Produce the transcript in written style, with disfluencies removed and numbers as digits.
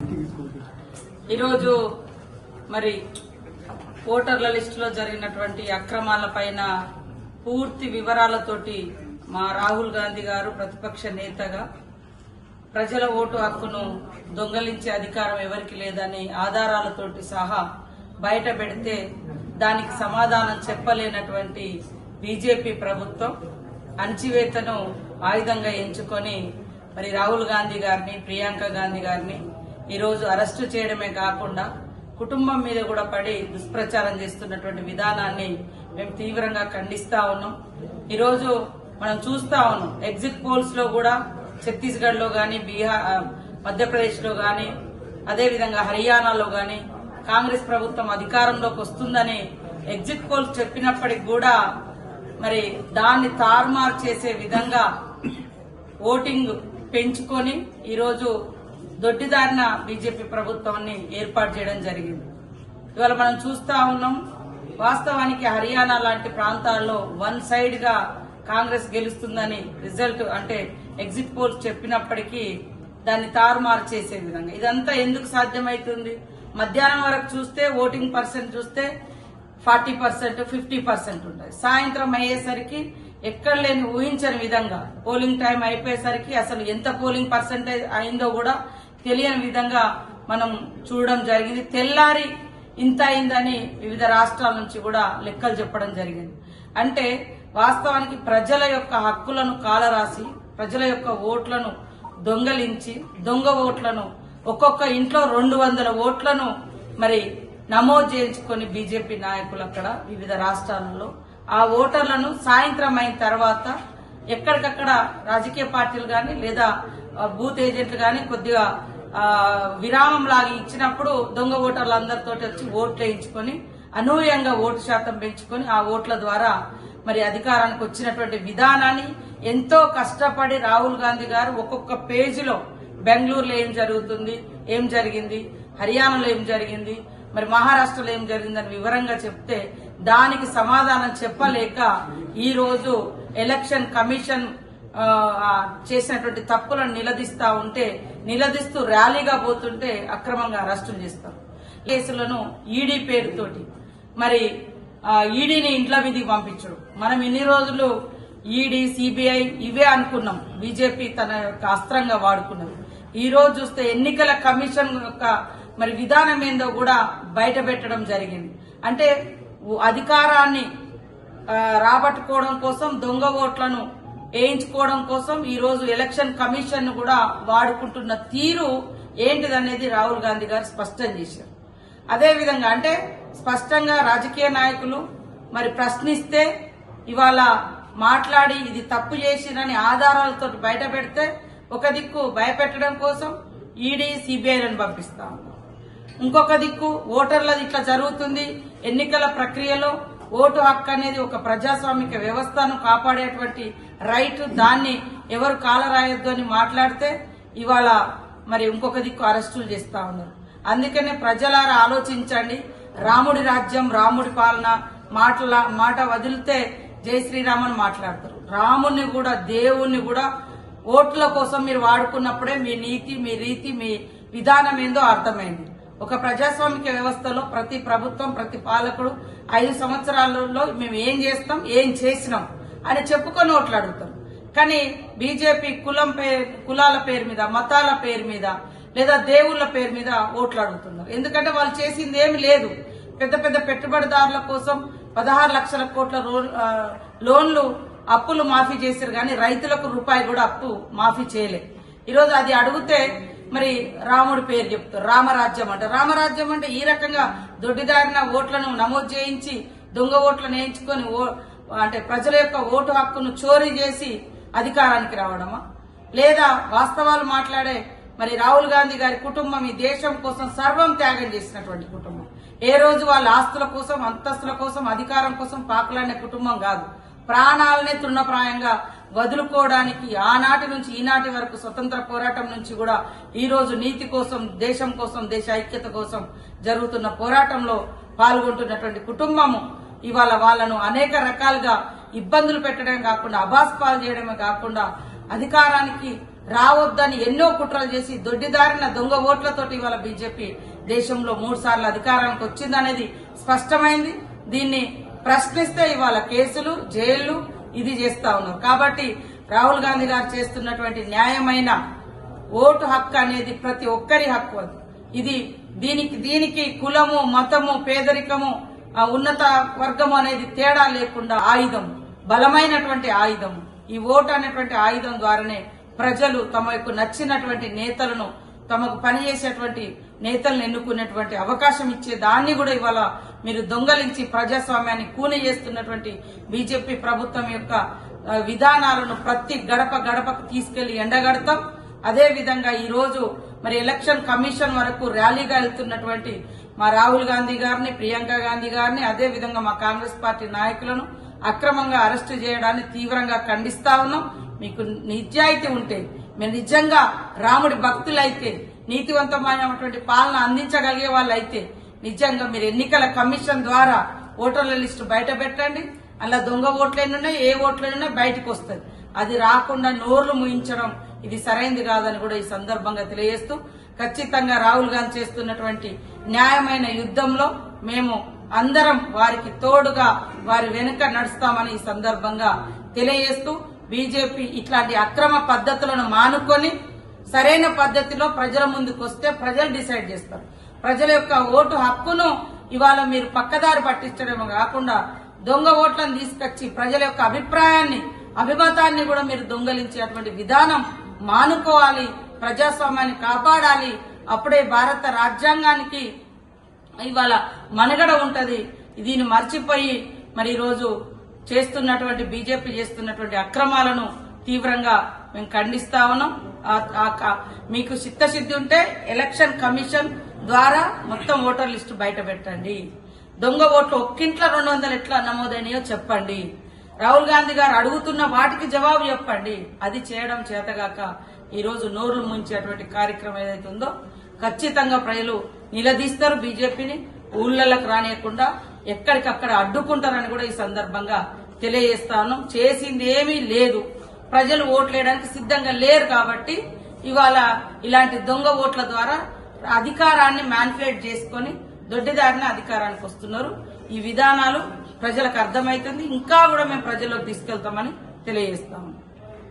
ఈరోజు మరి ఓటర్ల లిస్టులో జరిగినటువంటి అక్రమాలపైన పూర్తి వివరాలతోటి మా రాహుల్ గాంధీ గారు ప్రతిపక్ష నేతగా ప్రజల ఓటు హక్కును దొంగలించే అధికారం ఎవరికి లేదని ఆధారాలతోటి సహా బయట పెడితే దానికి సమాధానం చెప్పలేనటువంటి బీజేపీ ప్రభుత్వం అణచివేతను ఆయుధంగా ఎంచుకొని మరి రాహుల్ గాంధీ గారిని ప్రియాంక గాంధీ గారిని ఈరోజు అరెస్టు చేయడమే కాకుండా కుటుంబం మీద కూడా పడి దుష్ప్రచారం చేస్తున్నటువంటి విధానాన్ని మేము తీవ్రంగా ఖండిస్తా ఉన్నాం. ఈరోజు మనం చూస్తా ఉన్నాం ఎగ్జిట్ పోల్స్ లో కూడా ఛత్తీస్గఢ్ లో గాని బీహార్ మధ్యప్రదేశ్ లో గాని అదేవిధంగా హర్యానాలో గాని కాంగ్రెస్ ప్రభుత్వం అధికారంలోకి వస్తుందని ఎగ్జిట్ పోల్స్ చెప్పినప్పటికి కూడా మరి దాన్ని తారుమారు చేసే విధంగా ఓటింగ్ పెంచుకొని ఈరోజు దొడ్డిదారిన బీజేపీ ప్రభుత్వాన్ని ఏర్పాటు చేయడం జరిగింది. ఇవాళ మనం చూస్తా ఉన్నాం వాస్తవానికి హర్యానా లాంటి ప్రాంతాల్లో వన్ సైడ్ గా కాంగ్రెస్ గెలుస్తుందని రిజల్ట్ అంటే ఎగ్జిట్ పోల్స్ చెప్పినప్పటికీ దాన్ని తారుమారు చేసే విధంగా ఇదంతా ఎందుకు సాధ్యమవుతుంది? మధ్యాహ్నం వరకు చూస్తే ఓటింగ్ పర్సెంట్ చూస్తే 40%, 50% ఉంటాయి. సాయంత్రం అయ్యేసరికి ఎక్కడ లేని ఊహించని విధంగా పోలింగ్ టైం అయిపోయేసరికి అసలు ఎంత పోలింగ్ పర్సెంటేజ్ అయిందో కూడా తెలియని విధంగా మనం చూడడం జరిగింది. తెల్లారి ఇంత అయిందని వివిధ రాష్ట్రాల నుంచి కూడా లెక్కలు చెప్పడం జరిగింది. అంటే వాస్తవానికి ప్రజల యొక్క హక్కులను కాలరాసి ప్రజల యొక్క ఓట్లను దొంగలించి దొంగ ఓట్లను ఒక్కొక్క ఇంట్లో 200 ఓట్లను మరి నమోదు చేయించుకొని బీజేపీ నాయకులు అక్కడ వివిధ రాష్ట్రాలలో ఆ ఓటర్లను సాయంత్రం అయిన తర్వాత ఎక్కడికక్కడ రాజకీయ పార్టీలు గాని లేదా బూత్ ఏజెంట్లు గాని కొద్దిగా విరామం లాగా ఇచ్చినప్పుడు దొంగ ఓటర్లందరితో వచ్చి ఓట్లు వేయించుకొని అనూహ్యంగా ఓటు శాతం పెంచుకొని ఆ ఓట్ల ద్వారా మరి అధికారానికి వచ్చినటువంటి విధానాన్ని ఎంతో కష్టపడి రాహుల్ గాంధీ గారు ఒక్కొక్క పేజీలో బెంగళూరులో ఏం జరుగుతుంది, ఏం జరిగింది, హర్యానాలో ఏం జరిగింది, మరి మహారాష్ట్రలో ఏం జరిగిందని వివరంగా చెప్తే దానికి సమాధానం చెప్పలేక ఈ రోజు ఎలక్షన్ కమిషన్ చేసినటువంటి తప్పులను నిలదీస్తూ ర్యాలీగా పోతుంటే అక్రమంగా అరెస్టులు చేస్తారు. కేసులను ఈడీ పేరుతోటి మరి ఈడీని ఇంట్ల మీదకి పంపించడం. మనం ఇన్ని రోజులు ఈడీ సిబిఐ ఇవే అనుకున్నాం, బీజేపీ తన యొక్క అస్త్రంగా వాడుకున్నది. ఈ రోజు చూస్తే ఎన్నికల కమిషన్ యొక్క మరి విధానం ఏందో కూడా బయట పెట్టడం జరిగింది. అంటే అధికారాన్ని రాబట్టుకోవడం కోసం దొంగ ఓట్లను వేయించుకోవడం కోసం ఈ రోజు ఎలక్షన్ కమిషన్ కూడా వాడుకుంటున్న తీరు ఏంటిదనేది రాహుల్ గాంధీ గారు స్పష్టం చేశారు. అదేవిధంగా అంటే స్పష్టంగా రాజకీయ నాయకులు మరి ప్రశ్నిస్తే ఇవాళ మాట్లాడి ఇది తప్పు చేసినని ఆధారాలతో బయట పెడితే ఒక దిక్కు భయపెట్టడం కోసం ఈడీ సిబిఐలను పంపిస్తా ఉన్నారు. ఇంకొక దిక్కు ఓటర్లది ఇట్లా జరుగుతుంది, ఎన్నికల ప్రక్రియలో ఓటు హక్కు అనేది ఒక ప్రజాస్వామిక వ్యవస్థను కాపాడేటువంటి రైట్, దాన్ని ఎవరు కాలరాయొద్దు అని మాట్లాడితే ఇవాళ మరి ఇంకొక దిక్కు అరెస్టులు చేస్తా ఉన్నారు. అందుకనే ప్రజలారా ఆలోచించండి. రాముడి రాజ్యం రాముడి పాలన మాట వదిలితే జై శ్రీరామని మాట్లాడతారు. రాముని కూడా దేవుణ్ణి కూడా ఓట్ల కోసం మీరు వాడుకున్నప్పుడే మీ నీతి, మీ రీతి, మీ విధానం ఏందో అర్థమైంది. ఒక ప్రజాస్వామిక వ్యవస్థలో ప్రతి ప్రభుత్వం, ప్రతి పాలకుడు 5 సంవత్సరాలలో మేము ఏం చేస్తాం, ఏం చేసినాం అని చెప్పుకొని ఓట్లు అడుగుతారు. కానీ బీజేపీ కులాల పేరు మీద, మతాల పేరు మీద లేదా దేవుళ్ల పేరు మీద ఓట్లు అడుగుతున్నారు. ఎందుకంటే వాళ్ళు చేసింది ఏమి లేదు. పెద్ద పెద్ద పెట్టుబడిదారుల కోసం 16 లక్షల కోట్ల లోన్లు అప్పులు మాఫీ చేశారు, కానీ రైతులకు రూపాయి కూడా అప్పు మాఫీ చేయలే. ఈరోజు అది అడిగితే మరి రాముడి పేరు చెప్తారు, రామరాజ్యం అంటే. రామరాజ్యం అంటే ఈ రకంగా దొడ్డిదారిన ఓట్లను నమోదు చేయించి దొంగ ఓట్లను వేయించుకొని అంటే ప్రజల యొక్క ఓటు హక్కును చోరీ చేసి అధికారానికి రావడమా? లేదా వాస్తవాలు మాట్లాడే మరి రాహుల్ గాంధీ గారి కుటుంబం ఈ దేశం కోసం సర్వం త్యాగం చేసినటువంటి కుటుంబం. ఏ రోజు వాళ్ళ ఆస్తుల కోసం, అంతస్తుల కోసం, అధికారం కోసం పాకులాడే కుటుంబం కాదు. ప్రాణాలనే తృణప్రాయంగా వదులుకోవడానికి ఆనాటి నుంచి ఈనాటి వరకు స్వతంత్ర పోరాటం నుంచి కూడా ఈ రోజు నీతి కోసం, దేశం కోసం, దేశ ఐక్యత కోసం జరుగుతున్న పోరాటంలో పాల్గొంటున్నటువంటి కుటుంబము ఇవాళ వాళ్ళను అనేక రకాలుగా ఇబ్బందులు పెట్టడమే కాకుండా అభాస్పాలు చేయడమే కాకుండా అధికారానికి రావద్దని ఎన్నో కుట్రలు చేసి దొడ్డిదారిన దొంగ ఓట్లతోటి ఇవాళ బీజేపీ దేశంలో 3 సార్లు అధికారానికి వచ్చిందనేది స్పష్టమైంది. దీన్ని ప్రశ్నిస్తే ఇవాళ కేసులు, జైళ్లు ఇది చేస్తా ఉన్నారు. కాబట్టి రాహుల్ గాంధీ గారు చేస్తున్నటువంటి న్యాయమైన ఓటు హక్కు అనేది ప్రతి ఒక్కరి హక్కు. ఇది దీనికి కులము, మతము, పేదరికము, ఉన్నత వర్గము అనేది తేడా లేకుండా ఆయుధం, బలమైనటువంటి ఆయుధం. ఈ ఓటు అనేటువంటి ఆయుధం ద్వారానే ప్రజలు తమకు నచ్చినటువంటి నేతలను, తమకు పనిచేసేటువంటి నేతలను ఎన్నుకునేటువంటి అవకాశం ఇచ్చే దాన్ని కూడా ఇవాళ మీరు దొంగలించి ప్రజాస్వామ్యాన్ని కూని చేస్తున్నటువంటి బీజేపీ ప్రభుత్వం యొక్క విధానాలను ప్రతి గడప గడపకు తీసుకెళ్లి ఎండగడతాం. అదే విధంగా ఈ రోజు మరి ఎలక్షన్ కమిషన్ వరకు ర్యాలీగా వెళ్తున్నటువంటి మా రాహుల్ గాంధీ గారిని, ప్రియాంక గాంధీ గారిని, అదే విధంగా మా కాంగ్రెస్ పార్టీ నాయకులను అక్రమంగా అరెస్టు చేయడాన్ని తీవ్రంగా ఖండిస్తా ఉన్నాం. మీకు నిజాయితీ ఉంటే, మీరు నిజంగా రాముడి భక్తులైతే, నీతివంతమైనటువంటి పాలన అందించగలిగే వాళ్ళైతే నిజంగా మీరు ఎన్నికల కమిషన్ ద్వారా ఓటర్ల లిస్టు బయట పెట్టండి. అలా దొంగ ఓట్లేనున్నాయి, ఏ ఓట్లేనున్నాయి బయటకు వస్తుంది. అది రాకుండా నోర్లు ముయించడం ఇది సరైంది కాదని కూడా ఈ సందర్భంగా తెలియజేస్తూ, ఖచ్చితంగా రాహుల్ గాంధీ చేస్తున్నటువంటి న్యాయమైన యుద్ధంలో మేము అందరం వారికి తోడుగా వారి వెనుక నడుస్తామని ఈ సందర్భంగా తెలియజేస్తూ, బీజేపీ ఇట్లాంటి అక్రమ పద్ధతులను మానుకొని సరైన పద్ధతిలో ప్రజల ముందుకు వస్తే ప్రజలు డిసైడ్ చేస్తారు. ప్రజల యొక్క ఓటు హక్కును ఇవాళ మీరు పక్కదారి పట్టించడమే కాకుండా దొంగ ఓట్లను తీసుకొచ్చి ప్రజల యొక్క అభిప్రాయాన్ని, అభిమతాన్ని కూడా మీరు దొంగలించేటువంటి విధానం మానుకోవాలి. ప్రజాస్వామ్యాన్ని కాపాడాలి. అప్పుడే భారత రాజ్యాంగానికి ఇవాళ మనుగడ ఉంటది. దీన్ని మర్చిపోయి మరి ఈరోజు చేస్తున్నటువంటి బీజేపీ చేస్తున్నటువంటి అక్రమాలను తీవ్రంగా మేము ఖండిస్తా ఉన్నాం. మీకు చిత్తశుద్ధి ఉంటే ఎలక్షన్ కమిషన్ ద్వారా మొత్తం ఓటర్ లిస్టు బయట పెట్టండి. దొంగ ఓట్లు ఒక్కింట్లో 200 ఎట్లా నమోదైనాయో చెప్పండి. రాహుల్ గాంధీ గారు అడుగుతున్న వాటికి జవాబు చెప్పండి. అది చేయడం చేతగాక ఈ రోజు నోర్లు ముంచేటువంటి కార్యక్రమం ఏదైతే ఉందో ఖచ్చితంగా ప్రజలు నిలదీస్తారు. బీజేపీని ఊళ్ళకు రానియకుండా ఎక్కడికక్కడ అడ్డుకుంటారని కూడా ఈ సందర్భంగా తెలియజేస్తాను. చేసింది ఏమీ లేదు. ప్రజలు ఓట్లేయడానికి సిద్ధంగా లేరు కాబట్టి ఇవాళ ఇలాంటి దొంగ ఓట్ల ద్వారా అధికారాన్ని మ్యానిపులేట్ చేసుకుని దొడ్డిదారిన అధికారానికి వస్తున్నారు. ఈ విధానాలు ప్రజలకు అర్థమైతుంది. ఇంకా కూడా మేము ప్రజల్లోకి తీసుకెళ్తామని తెలియజేస్తాము.